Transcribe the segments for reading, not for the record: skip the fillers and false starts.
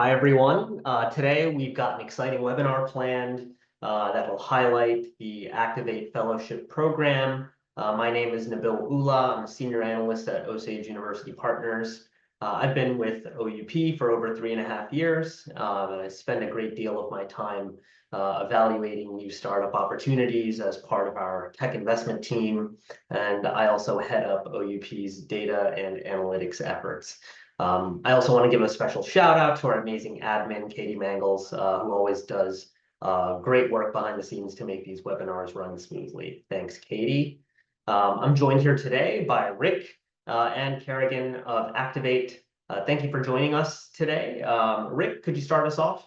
Hi, everyone. Today, we've got an exciting webinar planned that will highlight the Activate Fellowship Program. My name is Nabil Ullah. I'm a senior analyst at Osage University Partners. I've been with OUP for over 3.5 years, and I spend a great deal of my time evaluating new startup opportunities as part of our tech investment team. And I also head up OUP's data and analytics efforts. I also want to give a special shout out to our amazing admin, Katie Mangles, who always does great work behind the scenes to make these webinars run smoothly. Thanks, Katie. I'm joined here today by Rick and Karrigan of Activate. Thank you for joining us today. Rick, could you start us off?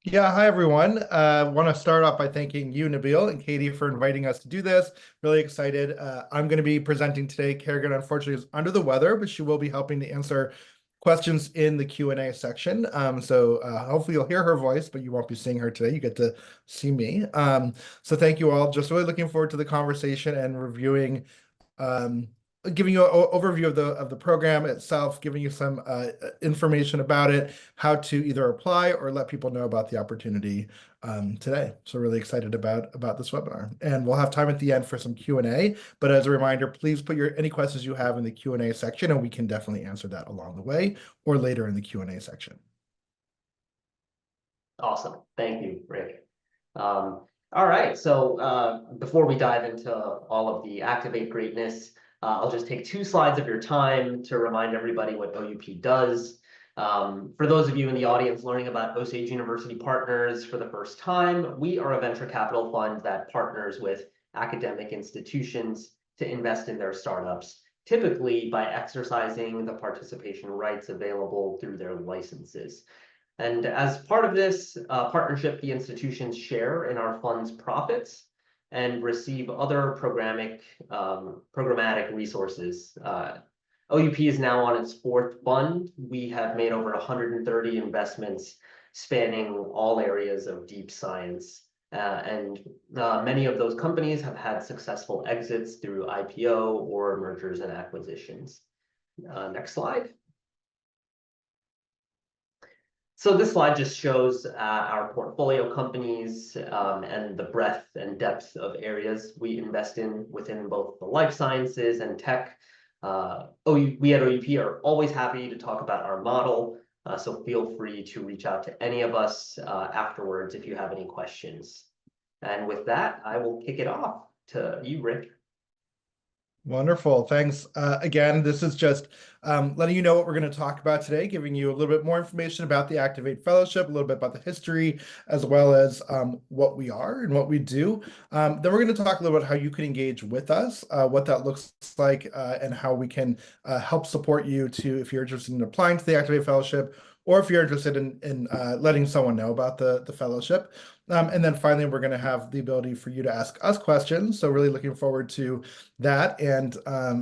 Yeah, hi everyone. I want to start off by thanking you, Nabil, and Katie for inviting us to do this. Really excited. I'm going to be presenting today. Karrigan, unfortunately, is under the weather, but she will be helping to answer questions in the Q&A section. So hopefully you'll hear her voice, but you won't be seeing her today. You get to see me. So thank you all. Just really looking forward to the conversation and reviewing giving you an overview of the program itself, giving you some information about it, how to either apply or let people know about the opportunity today. So really excited about this webinar. And we'll have time at the end for some Q&A. But as a reminder, please put any questions you have in the Q&A section, and we can definitely answer that along the way or later in the Q&A section. Awesome. Thank you, Rick. All right. So before we dive into all of the Activate greatness, I'll just take 2 slides of your time to remind everybody what OUP does. For those of you in the audience learning about Osage University Partners for the first time, we are a venture capital fund that partners with academic institutions to invest in their startups, typically by exercising the participation rights available through their licenses. And as part of this partnership, the institutions share in our fund's profits and receive other programmatic resources. OUP is now on its 4th fund. We have made over 130 investments spanning all areas of deep science. And many of those companies have had successful exits through IPO or mergers and acquisitions. Next slide. So this slide just shows our portfolio companies and the breadth and depth of areas we invest in within both the life sciences and tech. We at OUP are always happy to talk about our model, so feel free to reach out to any of us afterwards if you have any questions. And with that, I will kick it off to you, Rick. Wonderful. Thanks. Again, this is just letting you know what we're going to talk about today, giving you a little bit more information about the Activate Fellowship, a little bit about the history, as well as what we are and what we do. Then we're going to talk a little bit how you can engage with us, what that looks like, and how we can help support you if you're interested in applying to the Activate Fellowship, or if you're interested in letting someone know about the fellowship. And then finally, we're going to have the ability for you to ask us questions. So really looking forward to that and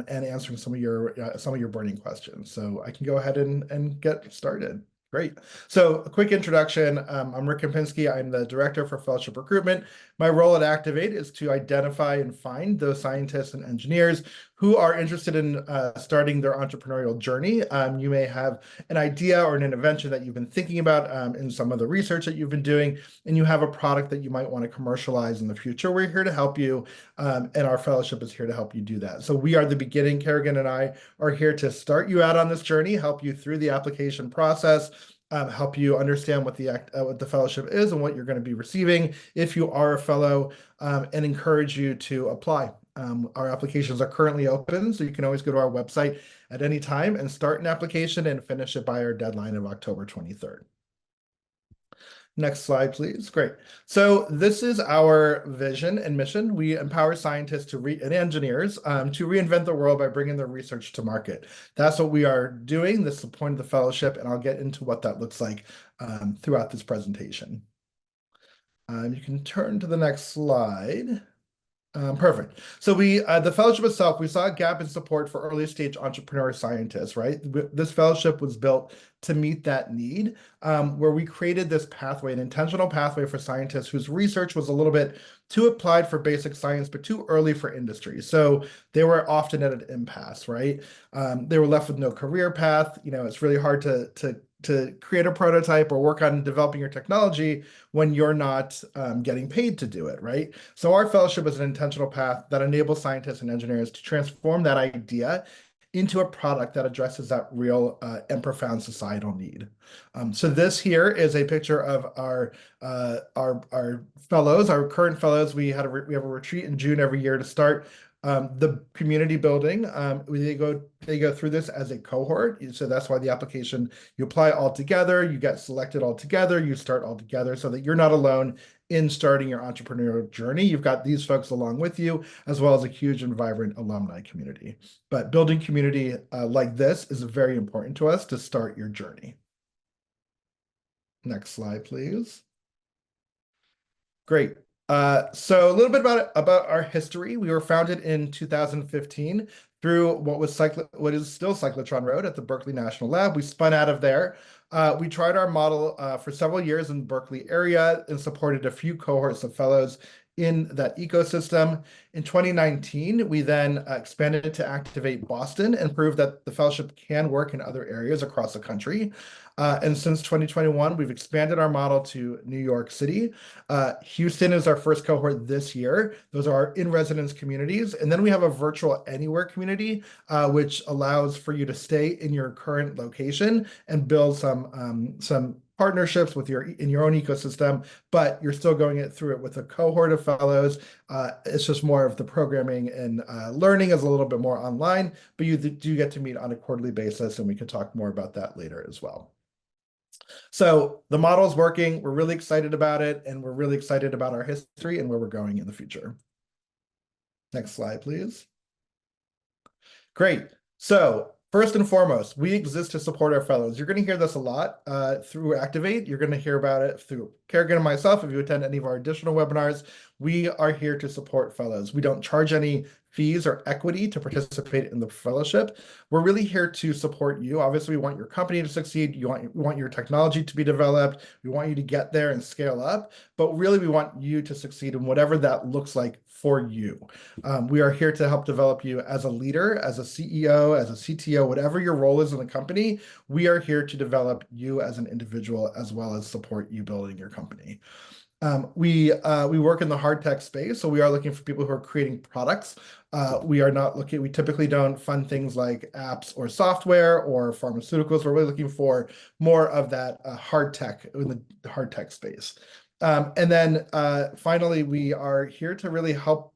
answering some of your burning questions. So I can go ahead and get started. Great. So a quick introduction. I'm Rick Kempinski. I'm the Director for Fellowship Recruitment. My role at Activate is to identify and find those scientists and engineers who are interested in starting their entrepreneurial journey. You may have an idea or an invention that you've been thinking about in some of the research that you've been doing, and you have a product that you might want to commercialize in the future. We're here to help you, and our fellowship is here to help you do that. So we are the beginning. Karrigan and I are here to start you out on this journey, help you through the application process, help you understand what the fellowship is and what you're going to be receiving if you are a fellow, and encourage you to apply. Our applications are currently open, so you can always go to our website at any time and start an application and finish it by our deadline of October 23rd. Next slide, please. Great. So this is our vision and mission. We empower scientists and engineers to reinvent the world by bringing their research to market. That's what we are doing. This is the point of the fellowship, and I'll get into what that looks like throughout this presentation. You can turn to the next slide. Perfect. So the fellowship itself, we saw a gap in support for early stage entrepreneur scientists, right? This fellowship was built to meet that need, where we created this pathway, an intentional pathway for scientists whose research was a little bit too applied for basic science, but too early for industry. So they were often at an impasse, right? They were left with no career path. It's really hard to to create a prototype or work on developing your technology when you're not getting paid to do it, right? So our fellowship is an intentional path that enables scientists and engineers to transform that idea into a product that addresses that real and profound societal need. So this here is a picture of our fellows, our current fellows. We have a retreat in June every year to start the community building. They go through this as a cohort. So that's why the application, you apply all together, you get selected all together, you start all together so that you're not alone in starting your entrepreneurial journey. You've got these folks along with you, as well as a huge and vibrant alumni community. But building community like this is very important to us to start your journey. Next slide, please. Great. So a little bit about our history. We were founded in 2015 through what is still Cyclotron Road at the Berkeley National Lab. We spun out of there. We tried our model for several years in the Berkeley area and supported a few cohorts of fellows in that ecosystem. In 2019, we then expanded to activate Boston and prove that the fellowship can work in other areas across the country. And since 2021, we've expanded our model to New York City. Houston is our first cohort this year. Those are our in-residence communities. And then we have a virtual anywhere community, which allows for you to stay in your current location and build some partnerships with in your own ecosystem, but you're still going through it with a cohort of fellows. It's just more of the programming and learning is a little bit more online, but you do get to meet on a quarterly basis, and we can talk more about that later as well. So the model is working. We're really excited about it, and we're really excited about our history and where we're going in the future. Next slide, please. Great. So first and foremost, we exist to support our fellows. You're going to hear this a lot through Activate. You're going to hear about it through Karrigan and myself. If you attend any of our additional webinars, we are here to support fellows. We don't charge any fees or equity to participate in the fellowship. We're really here to support you. Obviously, we want your company to succeed. We want your technology to be developed. We want you to get there and scale up. But really, we want you to succeed in whatever that looks like for you. We are here to help develop you as a leader, as a CEO, as a CTO, whatever your role is in the company. We are here to develop you as an individual as well as support you building your company. We work in the hard tech space, so we are looking for people who are creating products. We typically don't fund things like apps or software or pharmaceuticals. We're really looking for more of that hard tech in the hard tech space. And then finally, we are here to really help,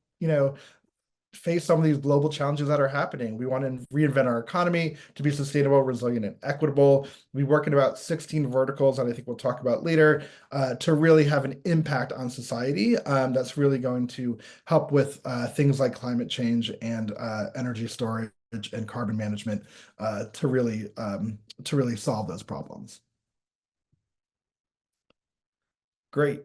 face some of these global challenges that are happening. We want to reinvent our economy to be sustainable, resilient, and equitable. We work in about 16 verticals that I think we'll talk about later to really have an impact on society that's really going to help with things like climate change and energy storage and carbon management to really solve those problems. Great.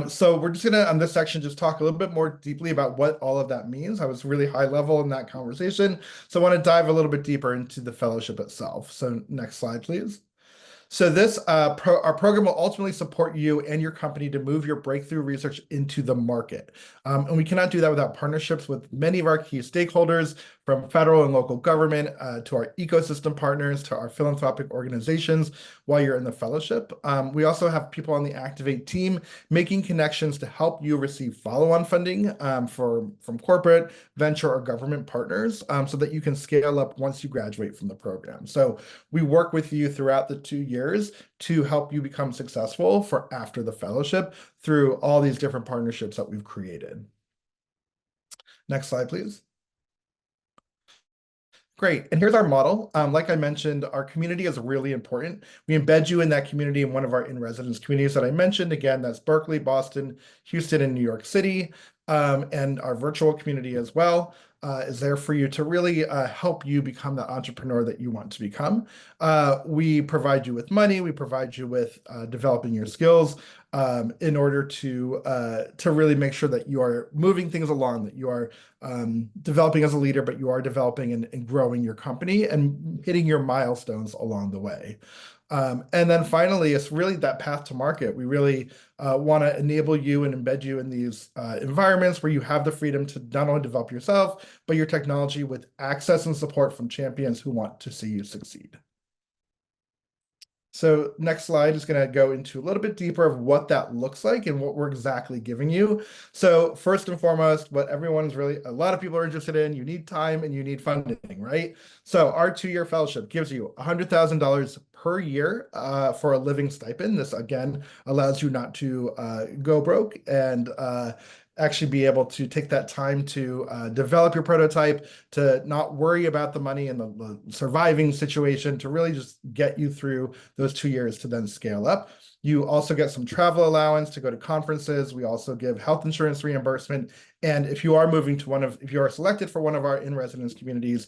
So we're just gonna, on this section, just talk a little bit more deeply about what all of that means. I was really high level in that conversation. So I want to dive a little bit deeper into the fellowship itself. So next slide, please. So this our program will ultimately support you and your company to move your breakthrough research into the market. And we cannot do that without partnerships with many of our key stakeholders, from federal and local government to our ecosystem partners to our philanthropic organizations while you're in the fellowship. We also have people on the Activate team making connections to help you receive follow-on funding from corporate, venture, or government partners so that you can scale up once you graduate from the program. So we work with you throughout the 2 years to help you become successful for after the fellowship through all these different partnerships that we've created. Next slide, please. Great. And here's our model. Like I mentioned, our community is really important. We embed you in that community in one of our in-residence communities that I mentioned. Again, that's Berkeley, Boston, Houston, and New York City. And our virtual community as well is there for you to really help you become the entrepreneur that you want to become. We provide you with money. We provide you with developing your skills in order to really make sure that you are moving things along, that you are developing as a leader, but you are developing and growing your company and hitting your milestones along the way. And then finally, it's really that path to market. We really want to enable you and embed you in these environments where you have the freedom to not only develop yourself, but your technology with access and support from champions who want to see you succeed. So next slide is going to go into a little bit deeper of what that looks like and what we're exactly giving you. So first and foremost, what everyone's really, a lot of people are interested in, you need time and you need funding, right? So our 2-year fellowship gives you $100,000 per year for a living stipend. This again allows you not to go broke and actually be able to take that time to develop your prototype, to not worry about the money and the surviving situation, to really just get you through those 2 years to then scale up. You also get some travel allowance to go to conferences. We also give health insurance reimbursement. And if you are moving to if you are selected for one of our in-residence communities,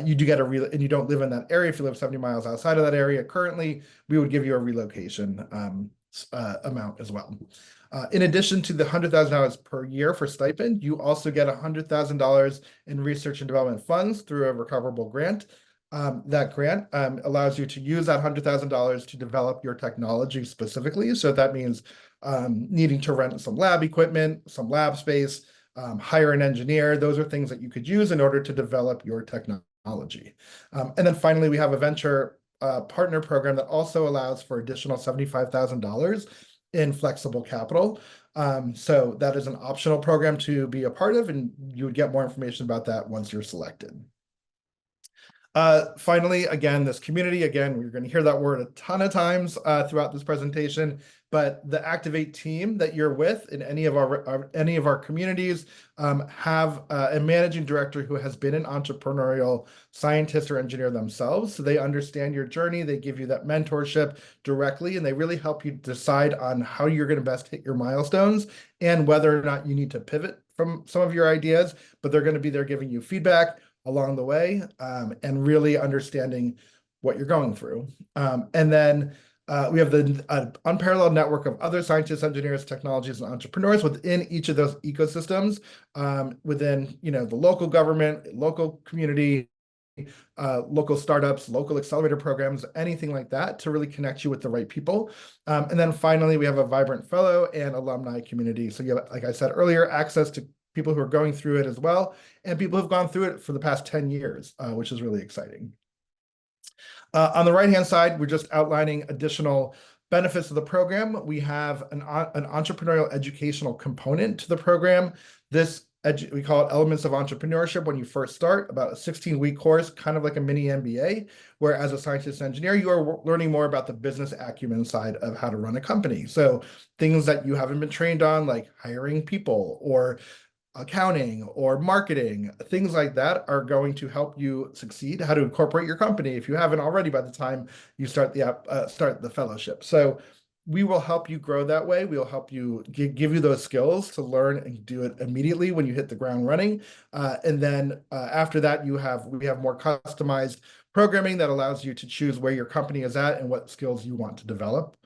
you do get and you don't live in that area. If you live 70 miles outside of that area currently, we would give you a relocation amount as well. In addition to the $100,000 per year for stipend, you also get $100,000 in research and development funds through a recoverable grant. That grant allows you to use that $100,000 to develop your technology specifically. So that means needing to rent some lab equipment, some lab space, hire an engineer. Those are things that you could use in order to develop your technology. And then finally, we have a venture partner program that also allows for additional $75,000 in flexible capital. So that is an optional program to be a part of, and you would get more information about that once you're selected. Finally, again, this community, again, we're going to hear that word a ton of times throughout this presentation, but the Activate team that you're with in any of our communities have a managing director who has been an entrepreneurial scientist or engineer themselves. So they understand your journey, they give you that mentorship directly, and they really help you decide on how you're going to best hit your milestones and whether or not you need to pivot from some of your ideas, but they're going to be there giving you feedback along the way and really understanding what you're going through. And then we have the unparalleled network of other scientists, engineers, technologies, and entrepreneurs within each of those ecosystems, within the local government, local community, local startups, local accelerator programs, anything like that to really connect you with the right people. And then finally, we have a vibrant fellow and alumni community. So you have, like I said earlier, access to people who are going through it as well, and people who've gone through it for the past 10 years, which is really exciting. On the right-hand side, we're just outlining additional benefits of the program. We have an entrepreneurial educational component to the program. We call it Elements of Entrepreneurship when you first start, about a 16-week course, kind of like a mini MBA, where as a scientist engineer, you are learning more about the business acumen side of how to run a company. So things that you haven't been trained on, like hiring people or accounting or marketing, things like that are going to help you succeed, how to incorporate your company if you haven't already by the time you start the fellowship. So we will help you grow that way. We'll help you give you those skills to learn and do it immediately when you hit the ground running. And then after that, we have more customized programming that allows you to choose where your company is at and what skills you want to develop.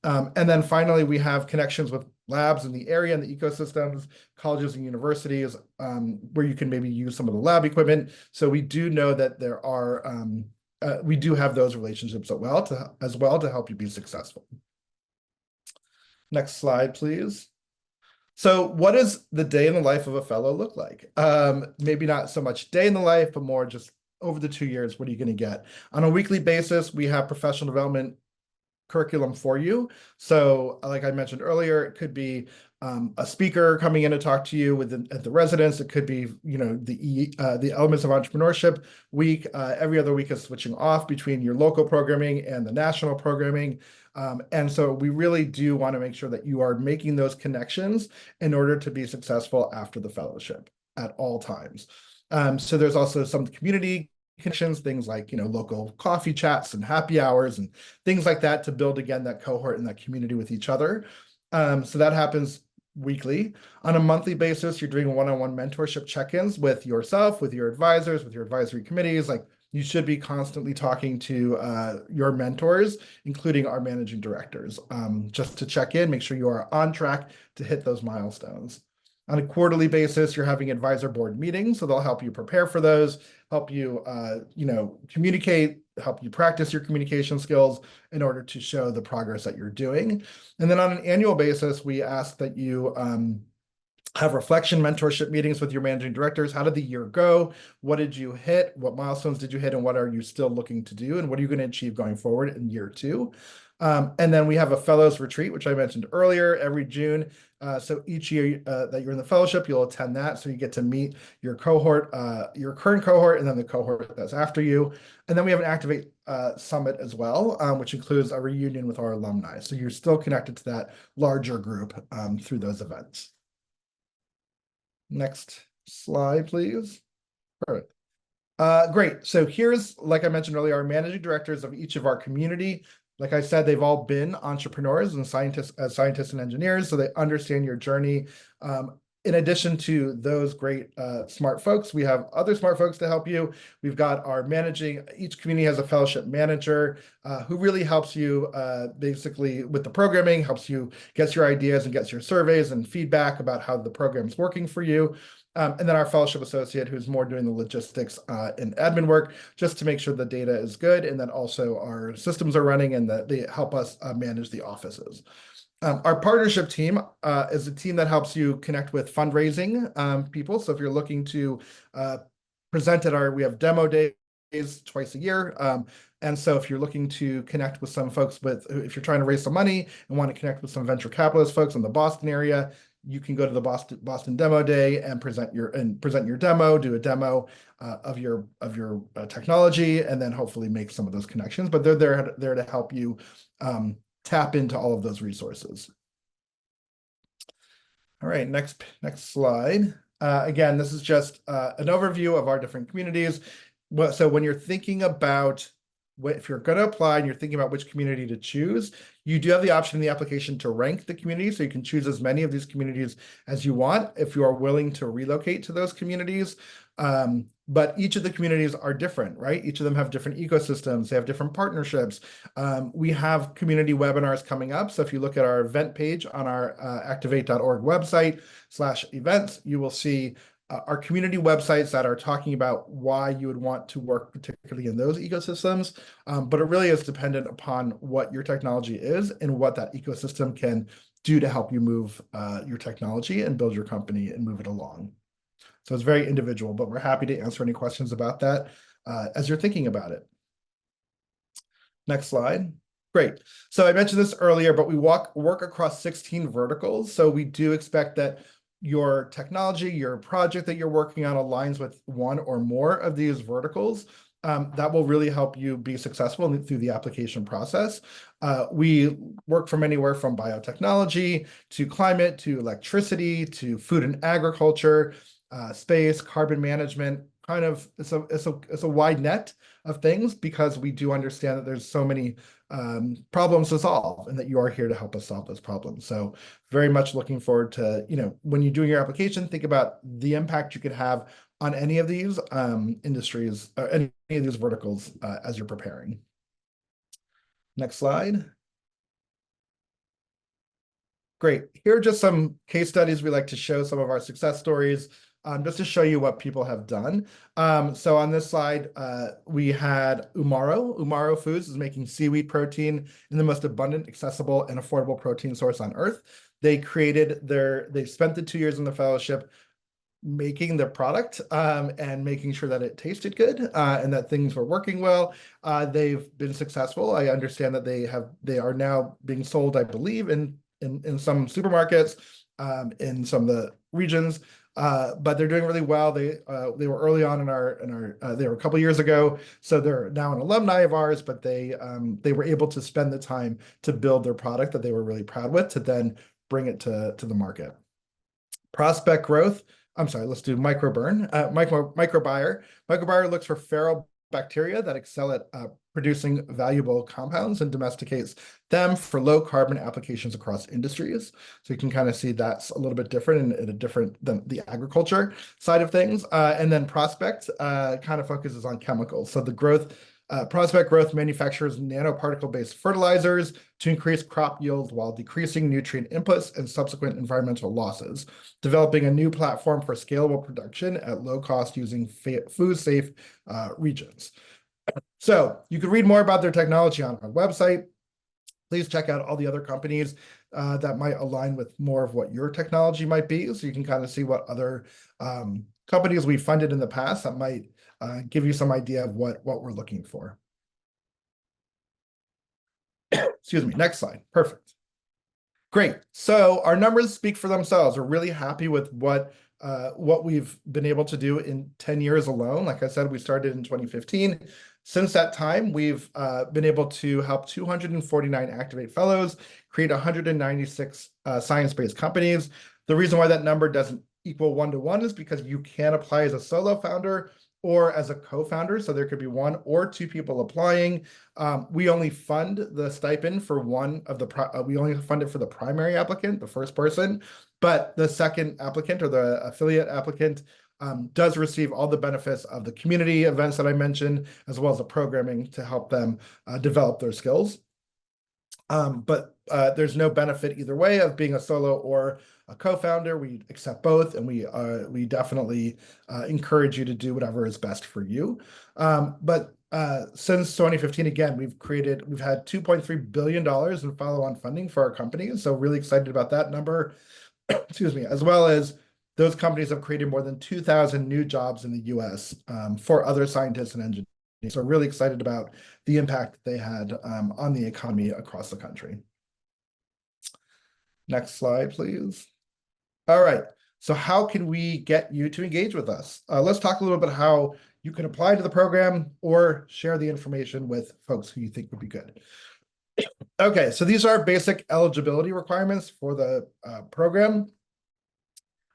And then finally, we have connections with labs in the area and the ecosystems, colleges and universities, where you can maybe use some of the lab equipment. So we do know that there are, we do have those relationships as well to help you be successful. Next slide, please. So what does the day in the life of a fellow look like? Maybe not so much day in the life, but more just over the 2 years, what are you going to get? On a weekly basis, we have professional development curriculum for you. So like I mentioned earlier, it could be a speaker coming in to talk to you at the residence. It could be, the Elements of Entrepreneurship week. Every other week is switching off between your local programming and the national programming. And so we really do want to make sure that you are making those connections in order to be successful after the fellowship at all times. So there's also some community connections, things like local coffee chats and happy hours and things like that to build again that cohort and that community with each other. So that happens weekly. On a monthly basis, you're doing one-on-one mentorship check-ins with yourself, with your advisors, with your advisory committees. Like you should be constantly talking to your mentors, including our managing directors, just to check in, make sure you are on track to hit those milestones. On a quarterly basis, you're having advisor board meetings, so they'll help you prepare for those, help you, communicate, help you practice your communication skills in order to show the progress that you're doing. And then on an annual basis, we ask that you have reflection mentorship meetings with your managing directors. How did the year go? What did you hit? What milestones did you hit? And what are you still looking to do? And what are you going to achieve going forward in year 2? And then we have a fellows retreat, which I mentioned earlier, every June. So each year that you're in the fellowship, you'll attend that. So you get to meet your cohort, your current cohort, and then the cohort that's after you. And then we have an Activate Summit as well, which includes a reunion with our alumni. So you're still connected to that larger group through those events. Next slide, please. Perfect. Great. So here's, like I mentioned earlier, our managing directors of each of our community. Like I said, they've all been entrepreneurs and scientists and engineers, so they understand your journey. In addition to those great smart folks, we have other smart folks to help you. We've got each community has a fellowship manager who really helps you basically with the programming, helps you get your ideas and gets your surveys and feedback about how the program's working for you. And then our fellowship associate, who's more doing the logistics and admin work, just to make sure the data is good, and then also our systems are running and that they help us manage the offices. Our partnership team is a team that helps you connect with fundraising people. So if you're looking to present at we have demo days twice a year. And so if you're looking to connect with some folks if you're trying to raise some money and want to connect with some venture capitalist folks in the Boston area, you can go to the Boston Demo Day and present your demo, do a demo of your technology, and then hopefully make some of those connections. But they're there to help you tap into all of those resources. All right, next slide. Again, this is just an overview of our different communities. So when you're thinking about if you're going to apply and you're thinking about which community to choose, you do have the option in the application to rank the community. So you can choose as many of these communities as you want if you are willing to relocate to those communities. But each of the communities are different, right? Each of them have different ecosystems. They have different partnerships. We have community webinars coming up. So if you look at our event page on our activate.org website /events, you will see our community websites that are talking about why you would want to work particularly in those ecosystems. But it really is dependent upon what your technology is and what that ecosystem can do to help you move your technology and build your company and move it along. So it's very individual, but we're happy to answer any questions about that as you're thinking about it. Next slide. Great. So I mentioned this earlier, but we work across 16 verticals. So we do expect that your technology, your project that you're working on aligns with one or more of these verticals. That will really help you be successful through the application process. We work from anywhere from biotechnology to climate to electricity to food and agriculture, space, carbon management. Kind of it's a wide net of things because we do understand that there's so many problems to solve and that you are here to help us solve those problems. So very much looking forward to, when you're doing your application, think about the impact you could have on any of these industries or any of these verticals as you're preparing. Next slide. Great. Here are just some case studies. We like to show some of our success stories just to show you what people have done. So on this slide, we had Umaro. Umaro Foods is making seaweed protein in the most abundant, accessible, and affordable protein source on Earth. They spent the 2 years in the fellowship making the product and making sure that it tasted good and that things were working well. They've been successful. I understand that they are now being sold, I believe, in some supermarkets in some of the regions. But they're doing really well. They were early on they were a couple years ago, so they're now an alumni of ours. But they were able to spend the time to build their product that they were really proud with to then bring it to the market. Prospect growth. I'm sorry. Let's do microburn. Microbiome. Microbiome looks for feral bacteria that excel at producing valuable compounds and domesticates them for low carbon applications across industries. So you can kind of see that's a little bit different and different than the agriculture side of things. And then Prospect kind of focuses on chemicals. So the Prospect Growth manufactures nanoparticle-based fertilizers to increase crop yield while decreasing nutrient inputs and subsequent environmental losses, developing a new platform for scalable production at low cost using food-safe regions. So you can read more about their technology on our website. Please check out all the other companies that might align with more of what your technology might be, so you can kind of see what other companies we funded in the past that might give you some idea of what we're looking for. Excuse me, next slide. Perfect. Great. So our numbers speak for themselves. We're really happy with what we've been able to do in 10 years alone. Like I said, we started in 2015. Since that time, we've been able to help 249 Activate Fellows, create 196 science-based companies. The reason why that number doesn't equal 1-to-1 is because you can apply as a solo founder or as a co-founder. So there could be 1 or 2 people applying. We only fund the stipend for we only fund it for the primary applicant, the first person, but the second applicant or the affiliate applicant does receive all the benefits of the community events that I mentioned, as well as the programming to help them develop their skills. But there's no benefit either way of being a solo or a co-founder. We accept both, and we definitely encourage you to do whatever is best for you. But since 2015, again, we've had $2.3 billion in follow-on funding for our company. So really excited about that number, excuse me, as well as those companies have created more than 2,000 new jobs in the US for other scientists and engineers. So really excited about the impact they had on the economy across the country. Next slide, please. All right. So how can we get you to engage with us? Let's talk a little bit how you can apply to the program or share the information with folks who you think would be good. Okay, so these are basic eligibility requirements for the program.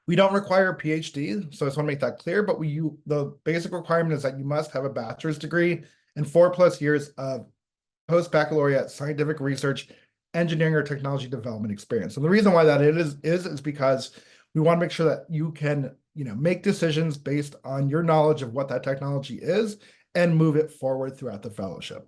We don't require a PhD, so I just want to make that clear, but the basic requirement is that you must have a bachelor's degree and 4+ years of post-baccalaureate scientific research, engineering, or technology development experience. And the reason why that is because we want to make sure that you can, make decisions based on your knowledge of what that technology is and move it forward throughout the fellowship.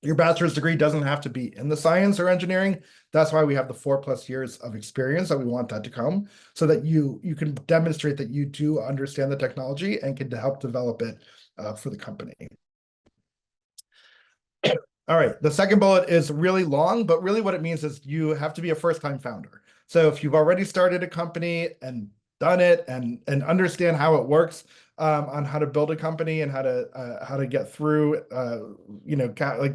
Your bachelor's degree doesn't have to be in the science or engineering. That's why we have the 4+ years of experience that we want that to come, so that you can demonstrate that you do understand the technology and can help develop it for the company. All right, the second bullet is really long, but really what it means is you have to be a first-time founder. So if you've already started a company and done it and understand how it works, on how to build a company and how to get through,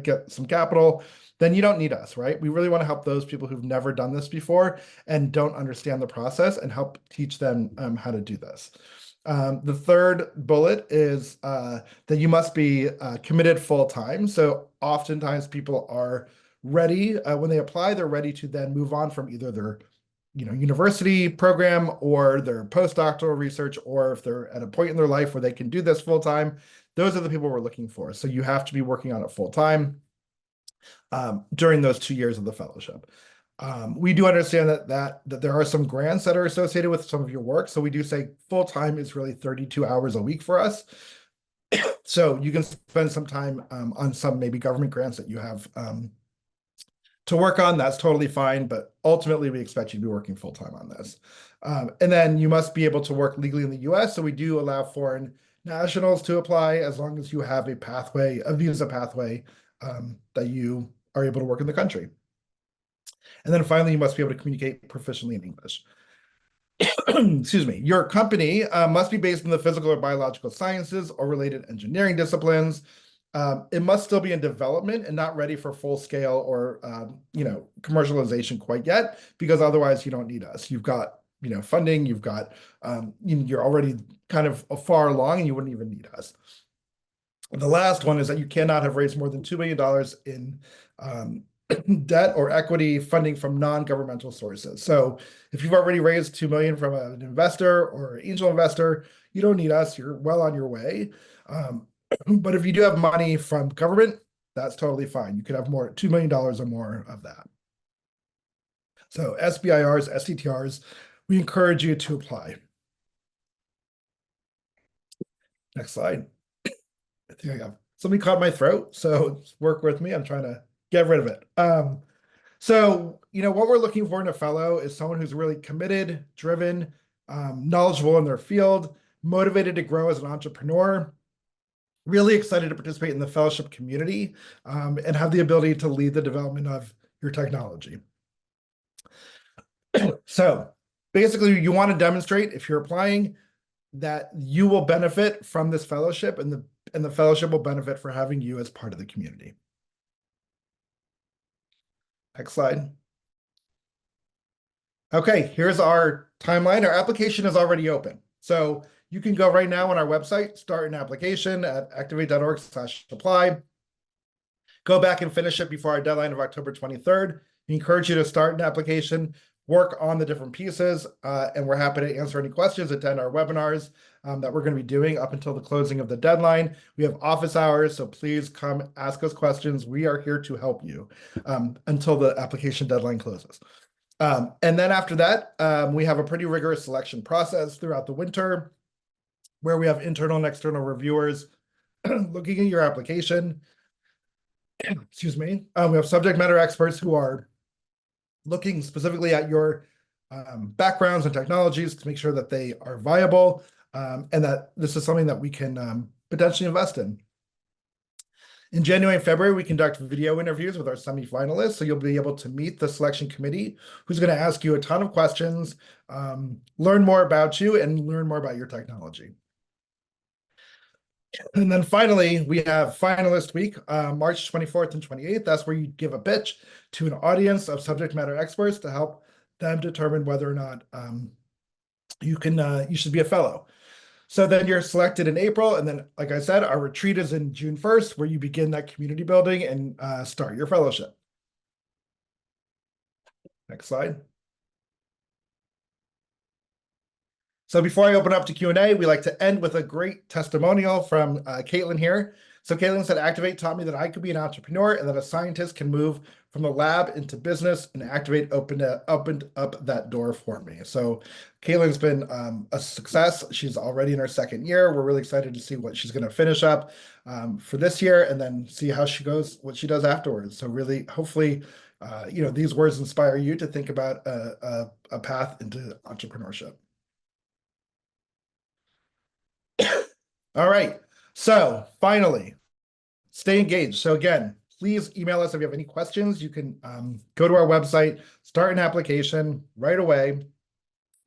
get some capital, then you don't need us, right? We really want to help those people who've never done this before and don't understand the process and help teach them how to do this. The third bullet is that you must be committed full time. So oftentimes people are ready when they apply, they're ready to then move on from either their university program or their postdoctoral research, or if they're at a point in their life where they can do this full time. Those are the people we're looking for. So you have to be working on it full time during those 2 years of the fellowship. We do understand that there are some grants that are associated with some of your work. So we do say full time is really 32 hours a week for us. So you can spend some time on some maybe government grants that you have to work on. That's totally fine, but ultimately we expect you to be working full time on this. And then you must be able to work legally in the US. So we do allow foreign nationals to apply as long as you have a visa pathway that you are able to work in the country. And then finally, you must be able to communicate proficiently in English. Excuse me. Your company must be based in the physical or biological sciences or related engineering disciplines. It must still be in development and not ready for full scale or commercialization quite yet, because otherwise you don't need us. You've got funding, you've got you're already kind of far along and you wouldn't even need us. The last one is that you cannot have raised more than $2 million in debt or equity funding from non-governmental sources. So if you've already raised $2 million from an investor or an angel investor, you don't need us. You're well on your way. But if you do have money from government, that's totally fine. You could have $2 million or more of that. So SBIRs, STTRs, we encourage you to apply. Next slide. I think I got something caught my throat, so work with me. I'm trying to get rid of it. So what we're looking for in a fellow is someone who's really committed, driven, knowledgeable in their field, motivated to grow as an entrepreneur, really excited to participate in the fellowship community, and have the ability to lead the development of your technology. So basically, you want to demonstrate, if you're applying, that you will benefit from this fellowship, and the fellowship will benefit for having you as part of the community. Next slide. Okay, here's our timeline. Our application is already open. So you can go right now on our website, start an application at activate.org/apply. Go back and finish it before our deadline of October 23rd. We encourage you to start an application, work on the different pieces, and we're happy to answer any questions, attend our webinars that we're going to be doing up until the closing of the deadline. We have office hours, so please come ask us questions. We are here to help you until the application deadline closes. And then after that, we have a pretty rigorous selection process throughout the winter where we have internal and external reviewers looking at your application. Excuse me. We have subject matter experts who are looking specifically at your backgrounds and technologies to make sure that they are viable and that this is something that we can potentially invest in. In January and February, we conduct video interviews with our semifinalists, so you'll be able to meet the selection committee, who's going to ask you a ton of questions, learn more about you, and learn more about your technology. And then finally, we have finalist week, March 24th and 28th. That's where you give a pitch to an audience of subject matter experts to help them determine whether or not you should be a fellow. So then you're selected in April. And then, like I said, our retreat is in June 1st, where you begin that community building and start your fellowship. Next slide. So before I open up to Q&A, we like to end with a great testimonial from Caitlin here. So Caitlin said, Activate taught me that I could be an entrepreneur and that a scientist can move from the lab into business, and Activate opened up that door for me. So Caitlin's been a success. She's already in her second year. We're really excited to see what she's going to finish up for this year and then see how she goes, what she does afterwards. So really, hopefully, these words inspire you to think about a path into entrepreneurship. All right. So finally, stay engaged. So again, please email us if you have any questions. You can go to our website, start an application right away.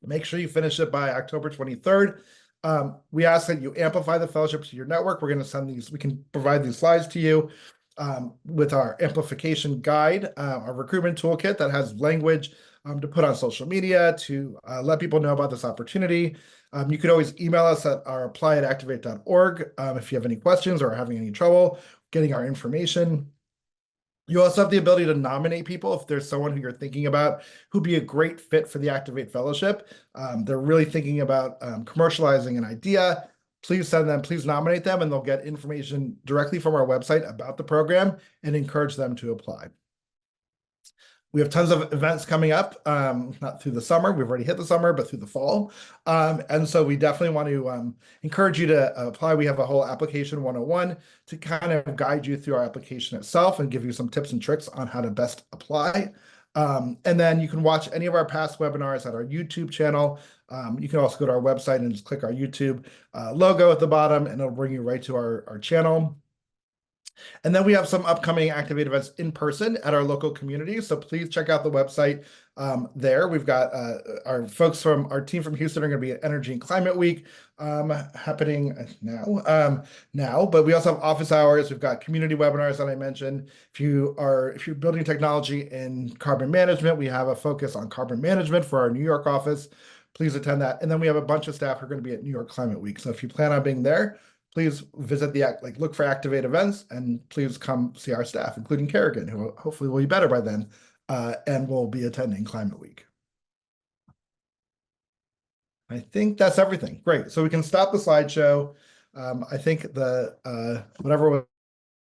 Make sure you finish it by October 23rd. We ask that you amplify the fellowship to your network. We're going to send these, we can provide these slides to you with our amplification guide, our recruitment toolkit that has language to put on social media to let people know about this opportunity. You could always email us at our apply@activate.org if you have any questions or are having any trouble getting our information. You also have the ability to nominate people if there's someone who you're thinking about who'd be a great fit for the Activate Fellowship. They're really thinking about commercializing an idea. Please send them, please nominate them, and they'll get information directly from our website about the program and encourage them to apply. We have tons of events coming up, not through the summer. We've already hit the summer, but through the fall. And so we definitely want to encourage you to apply. We have a whole application 101 to kind of guide you through our application itself and give you some tips and tricks on how to best apply. And then you can watch any of our past webinars at our YouTube channel. You can also go to our website and just click our YouTube logo at the bottom, and it'll bring you right to our channel. And then we have some upcoming Activate events in person at our local communities. So please check out the website there. We've got our folks from our team from Houston are going to be at Energy and Climate Week happening now. But we also have office hours. We've got community webinars that I mentioned. If you're building technology in carbon management, we have a focus on carbon management for our New York office. Please attend that. And then we have a bunch of staff who are going to be at New York Climate Week. So if you plan on being there, please visit look for Activate events, and please come see our staff, including Karrigan, who hopefully will be better by then and will be attending Climate Week. I think that's everything. Great. So we can stop the slideshow. I think the whatever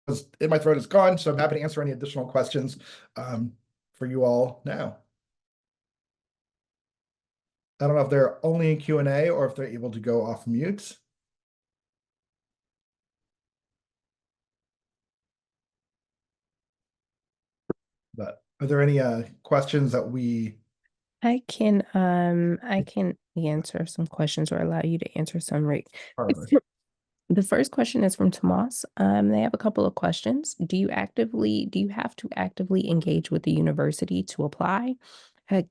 was in my throat is gone, so I'm happy to answer any additional questions for you all now. I don't know if they're only in Q&A or if they're able to go off mute. But are there any questions that we? I can answer some questions or allow you to answer some, Rick. The first question is from Tomas. They have a couple of questions. Do you have to actively engage with the university to apply?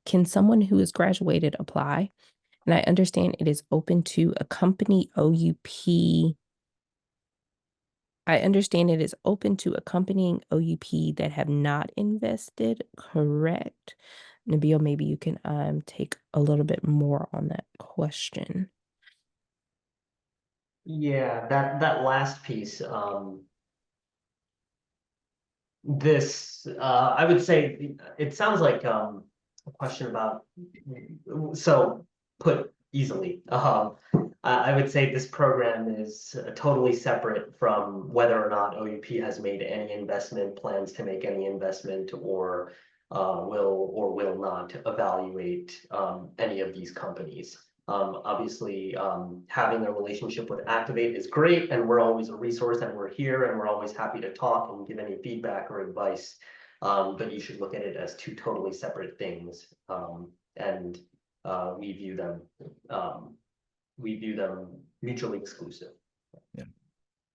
Can someone who has graduated apply? And I understand it is open to a company OUP I understand it is open to accompanying OUP that have not invested, correct? Nabil, maybe you can take a little bit more on that question. Yeah, that last piece, this I would say it sounds like a question about, so put easily, I would say this program is totally separate from whether or not OUP has made any investment, plans to make any investment, or will not evaluate any of these companies. Obviously, having a relationship with Activate is great, and we're always a resource, and we're here, and we're always happy to talk and give any feedback or advice. But you should look at it as two totally separate things, and we view them mutually exclusive. Yeah,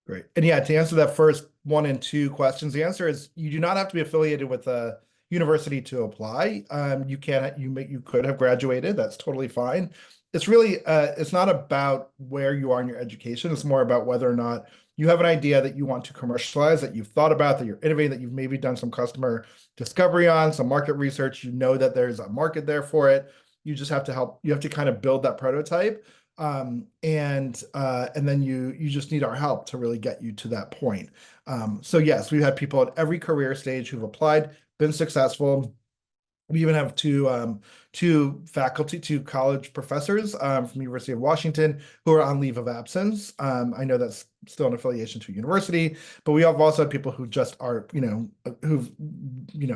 great. And yeah, to answer that first 1 and 2 questions, the answer is you do not have to be affiliated with a university to apply. You could have graduated. That's totally fine. It's really it's not about where you are in your education. It's more about whether or not you have an idea that you want to commercialize, that you've thought about, that you're innovating, that you've maybe done some customer discovery on, some market research. You know that there's a market there for it. You just have to help. You have to kind of build that prototype. And then you just need our help to really get you to that point. So yes, we've had people at every career stage who've applied, been successful. We even have two college professors from the University of Washington who are on leave of absence. I know that's still an affiliation to a university, but we have also had people who just are, who've,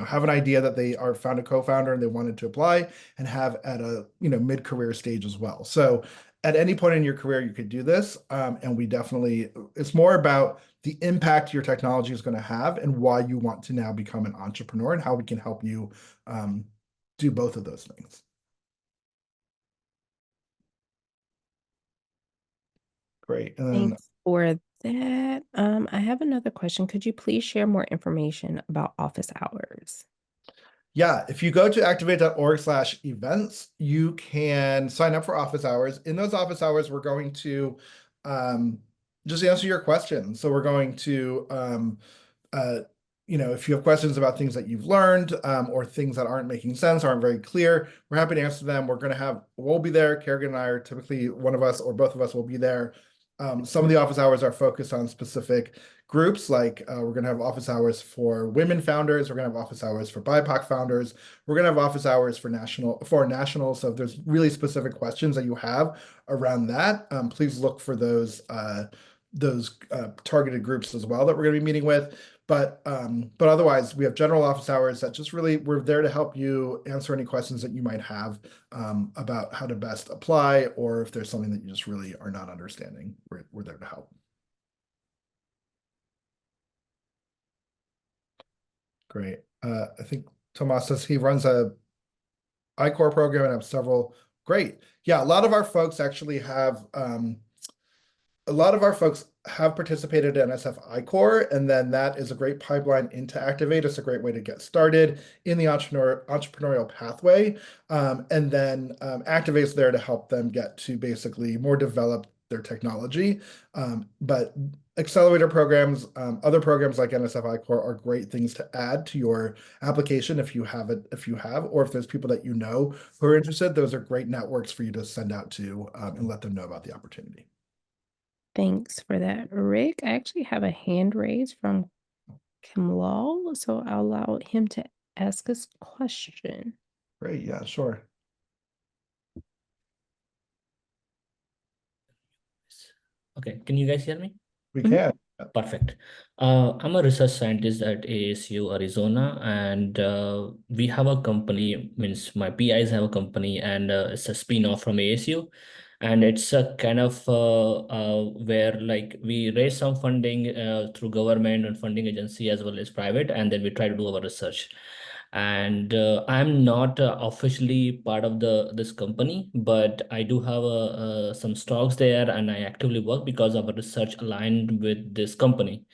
have an idea that they are found a co-founder and they wanted to apply and have at a, mid-career stage as well. So at any point in your career, you could do this. And we definitely, it's more about the impact your technology is going to have and why you want to now become an entrepreneur and how we can help you do both of those things. Great. And then Thanks for that. I have another question. Could you please share more information about office hours? yeah, if you go to activate.org/events, you can sign up for office hours. In those office hours, we're going to just answer your questions. So we're going to, if you have questions about things that you've learned or things that aren't making sense, aren't very clear, we're happy to answer them. We'll be there. Karrigan and I are typically one of us or both of us will be there. Some of the office hours are focused on specific groups, like we're going to have office hours for women founders. We're going to have office hours for BIPOC founders. We're going to have office hours for national. So if there's really specific questions that you have around that, please look for those targeted groups as well that we're going to be meeting with. But otherwise, we have general office hours that just really, we're there to help you answer any questions that you might have about how to best apply, or if there's something that you just really are not understanding, we're there to help. Great. I think Tomas says he runs a I-Core program and have several. Great. Yeah, a lot of our folks actually have participated in SF I-Core, and then that is a great pipeline into Activate. It's a great way to get started in the entrepreneurial pathway. And then Activate is there to help them get to basically more develop their technology. But accelerator programs, other programs like NSF I-Core are great things to add to your application if you have, or if there's people that you know who are interested, those are great networks for you to send out to and let them know about the opportunity. Thanks for that, Rick. I actually have a hand raised from Kimlal, so I'll allow him to ask us a question. Great. Yeah, sure. Okay, can you guys hear me? We can. Perfect. I'm a research scientist at ASU, Arizona, and we have a company, means my PIs have a company, and it's a spin-off from ASU. And it's a kind of where like we raise some funding through government and funding agency as well as private, and then we try to do our research. And I'm not officially part of this company, but I do have some stocks there, and I actively work because our research aligned with this company.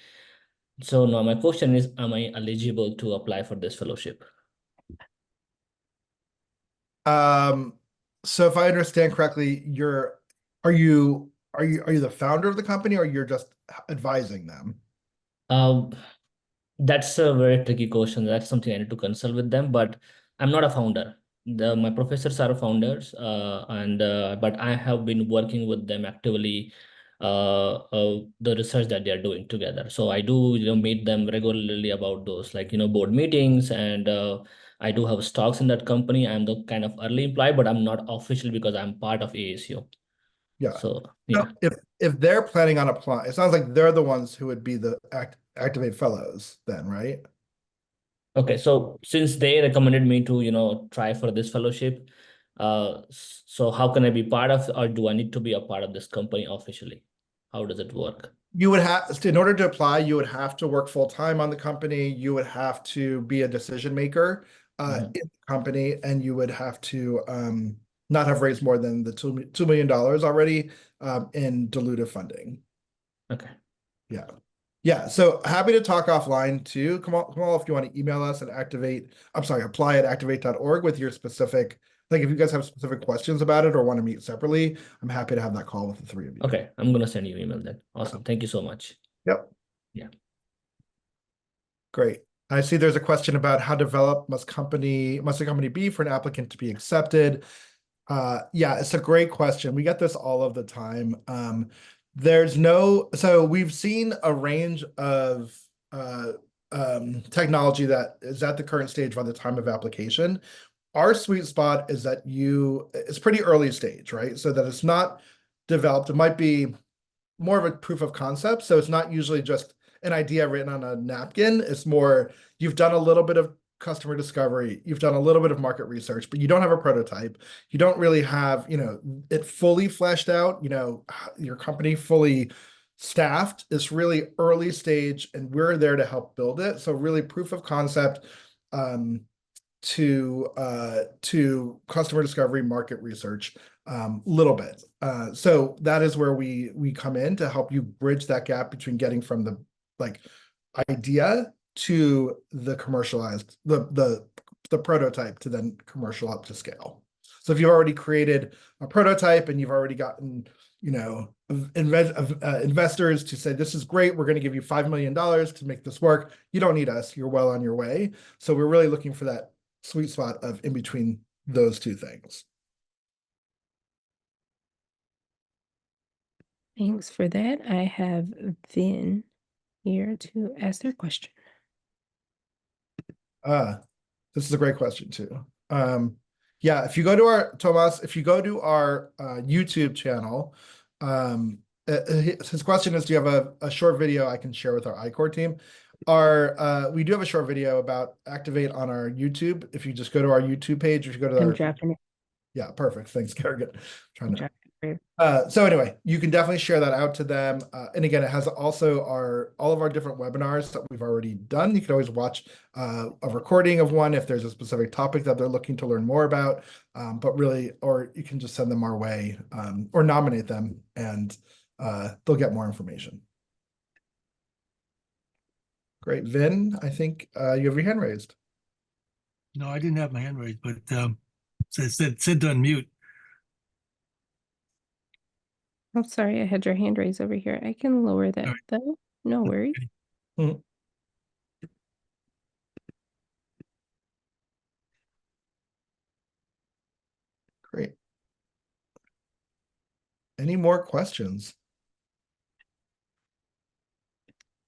So now my question is, am I eligible to apply for this fellowship? So if I understand correctly, are you the founder of the company, or you're just advising them? Um, That's a very tricky question. That's something I need to consult with them, but I'm not a founder. My professors are founders, and but I have been working with them actively, the research that they are doing together. So I do, meet them regularly about those, like, board meetings, and I do have stocks in that company. I'm the kind of early employee, but I'm not official because I'm part of ASU. Yeah. So So yeah. if they're planning on applying, it sounds like they're the ones who would be the Activate Fellows then, right? Okay, so since they recommended me to, try for this fellowship, so how can I be part of, or do I need to be a part of this company officially? How does it work? You would have, in order to apply, you would have to work full time on the company. You would have to be a decision maker Mhm. in the company, and you would have to not have raised more than the $2 million already in dilutive funding. Okay. Yeah. Yeah. So happy to talk offline too. Come on, if you want to email us at apply at activate.org with your specific, like if you guys have specific questions about it or want to meet separately, I'm happy to have that call with the three of you. Okay, I'm gonna send you email then. Awesome. Thank you so much. Yep. Yeah. Great. I see there's a question about how developed must a company be for an applicant to be accepted? Yeah, it's a great question. We get this all of the time. So we've seen a range of technology that is at the current stage by the time of application. Our sweet spot is that it's pretty early stage, right? So that it's not developed. It might be more of a proof of concept. So it's not usually just an idea written on a napkin. It's more, you've done a little bit of customer discovery, you've done a little bit of market research, but you don't have a prototype. You don't really have, it fully fleshed out, your company fully staffed. It's really early stage and we're there to help build it. So really proof of concept to customer discovery, market research, little bit. So that is where we come in to help you bridge that gap between getting from the like idea to the commercialized, the prototype to then commercial up to scale. So if you've already created a prototype and you've already gotten, investors to say, this is great, we're going to give you $5 million to make this work. You don't need us, you're well on your way. So we're really looking for that sweet spot of in between those two things. Thanks for that. I have Vin here to ask their question. This is a great question too. Yeah, if you go to our YouTube channel, his question is, do you have a short video I can share with our iCore team? We do have a short video about Activate on our YouTube. If you just go to our YouTube page, if you go to I'm our, dropping it. yeah, perfect. Thanks, Karrigan. I'm dropping it. So anyway, you can definitely share that out to them. And again, it has also all of our different webinars that we've already done. You can always watch a recording of one if there's a specific topic that they're looking to learn more about. But really, or you can just send them our way or nominate them and they'll get more information. Great. Vin, I think you have your hand raised. No, I didn't have my hand raised, but it said to unmute. I'm sorry, I had your hand raised over here. I can lower that though. No worries. Mhm. Great. Any more questions?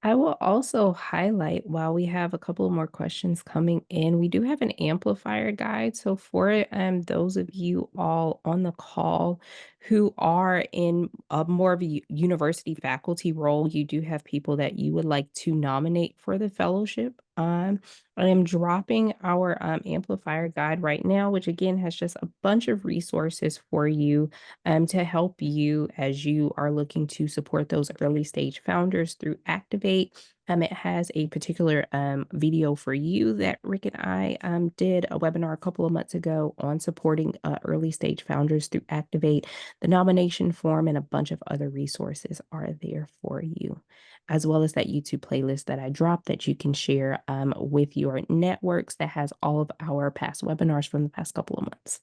I will also highlight while we have a couple of more questions coming in, we do have an amplifier guide. So for those of you all on the call who are in a more of a university faculty role, you do have people that you would like to nominate for the fellowship. I am dropping our amplifier guide right now, which again has just a bunch of resources for you to help you as you are looking to support those early stage founders through Activate. It has a particular video for you that Rick and I did a webinar a couple of months ago on supporting early stage founders through Activate. The nomination form and a bunch of other resources are there for you, as well as that YouTube playlist that I dropped that you can share with your networks that has all of our past webinars from the past couple of months.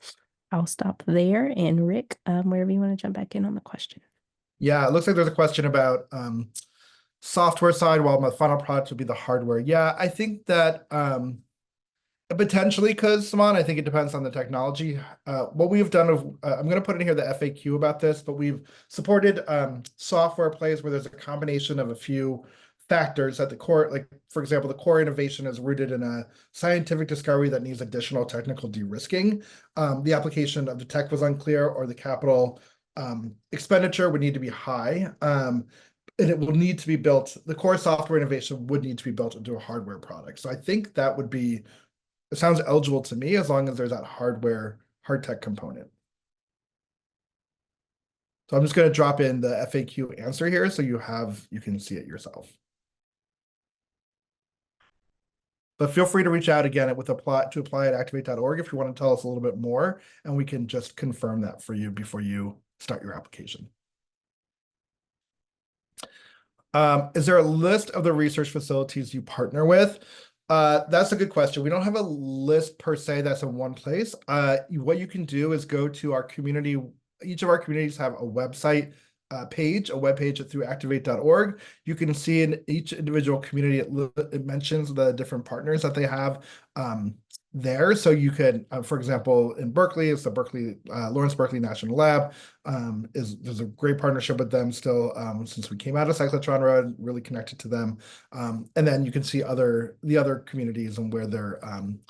I'll stop there. And Rick, wherever you want to jump back in on the question. Yeah, it looks like there's a question about software side, while my final product would be the hardware. Yeah, I think that potentially, because Saman, I think it depends on the technology. What we've done I'm going to put in here the FAQ about this, but we've supported software plays where there's a combination of a few factors at the core. Like, for example, the core innovation is rooted in a scientific discovery that needs additional technical de-risking. The application of the tech was unclear, or the capital expenditure would need to be high. And it will need to be built, the core software innovation would need to be built into a hardware product. So I think that would be, it sounds eligible to me as long as there's that hard tech component. So I'm just going to drop in the FAQ answer here so you can see it yourself. But feel free to reach out again to apply at activate.org if you want to tell us a little bit more, and we can just confirm that for you before you start your application. Is there a list of the research facilities you partner with? That's a good question. We don't have a list per se that's in one place. What you can do is go to our community. Each of our communities have a website page, a web page through activate.org. You can see in each individual community, it mentions the different partners that they have there. So you can, for example, in Berkeley, it's the Lawrence Berkeley National Lab. There's a great partnership with them still since we came out of Cyclotron Road, really connected to them. And then you can see the other communities and where they're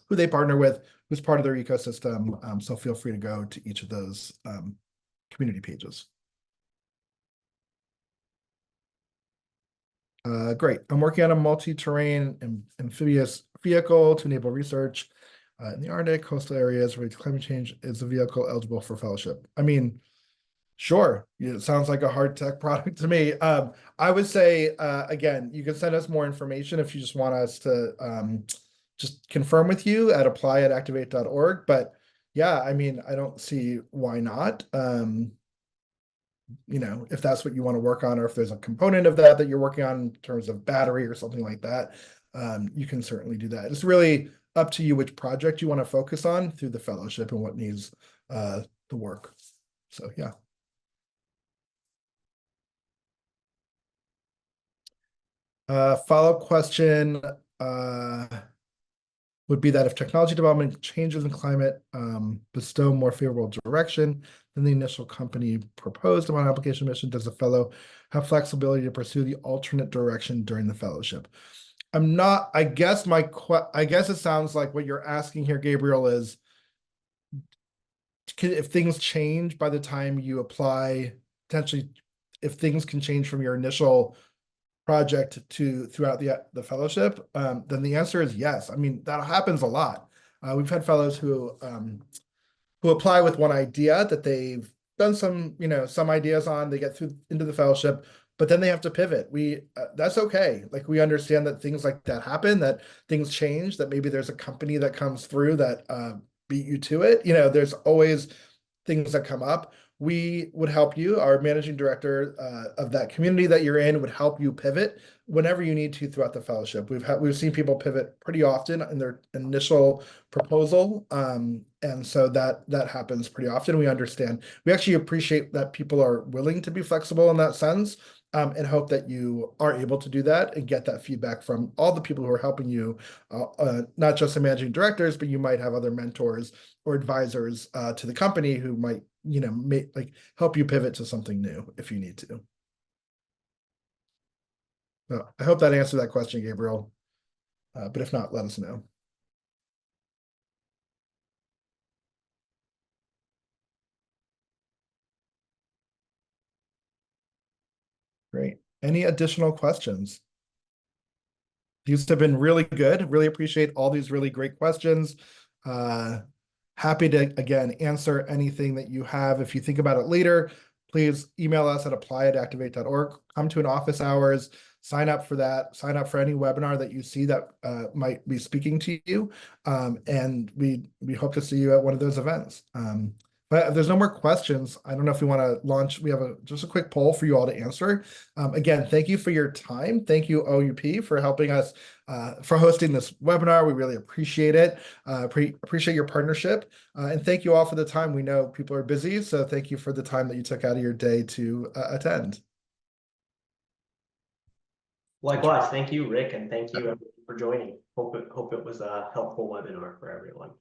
who they partner with, who's part of their ecosystem. So feel free to go to each of those community pages. Great. I'm working on a multi-terrain amphibious vehicle to enable research in the Arctic coastal areas related to climate change. Is the vehicle eligible for fellowship? I mean, sure. It sounds like a hard tech product to me. I would say, again, you can send us more information if you just want us to just confirm with you at apply@activate.org. But yeah, I mean, I don't see why not. If that's what you want to work on, or if there's a component of that you're working on in terms of battery or something like that, you can certainly do that. It's really up to you which project you want to focus on through the fellowship and what needs the work. So yeah. Follow-up question would be that if technology development changes in climate bestow more favorable direction than the initial company proposed upon application mission, does the fellow have flexibility to pursue the alternate direction during the fellowship? I guess it sounds like what you're asking here, Gabriel, is if things change by the time you apply, potentially if things can change from your initial project throughout the fellowship, then the answer is yes. I mean, that happens a lot. We've had fellows who apply with one idea that they've done some ideas on, they get into the fellowship, but then they have to pivot. That's okay. Like, we understand that things like that happen, that things change, that maybe there's a company that comes through that beat you to it. There's always things that come up. We would help you. Our managing director of that community that you're in would help you pivot whenever you need to throughout the fellowship. We've seen people pivot pretty often in their initial proposal, and so that happens pretty often. We understand. We actually appreciate that people are willing to be flexible in that sense, and hope that you are able to do that and get that feedback from all the people who are helping you, not just the managing directors, but you might have other mentors or advisors to the company who might help you pivot to something new if you need to. So I hope that answered that question, Gabriel. But if not, let us know. Great. Any additional questions? These have been really good. Really appreciate all these really great questions. Happy to, again, answer anything that you have. If you think about it later, please email us at apply@activate.org. Come to an office hours, sign up for that, sign up for any webinar that you see that might be speaking to you. And we hope to see you at one of those events. But if there's no more questions, I don't know if we want to launch. We have just a quick poll for you all to answer. Again, thank you for your time. Thank you, OUP, for helping us, for hosting this webinar. We really appreciate it. Appreciate your partnership. And thank you all for the time. We know people are busy, so thank you for the time that you took out of your day to attend. Likewise, thank you, Rick, and thank you everyone for joining. Hope it was a helpful webinar for everyone.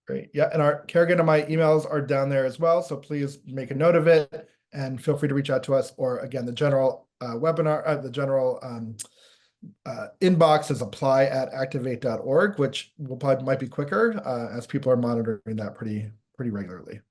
Great. Yeah, and our Karrigan and my emails are down there as well, so please make a note of it and feel free to reach out to us. Or again, the general webinar, the general inbox is apply@activate.org, which might be quicker as people are monitoring that pretty regularly.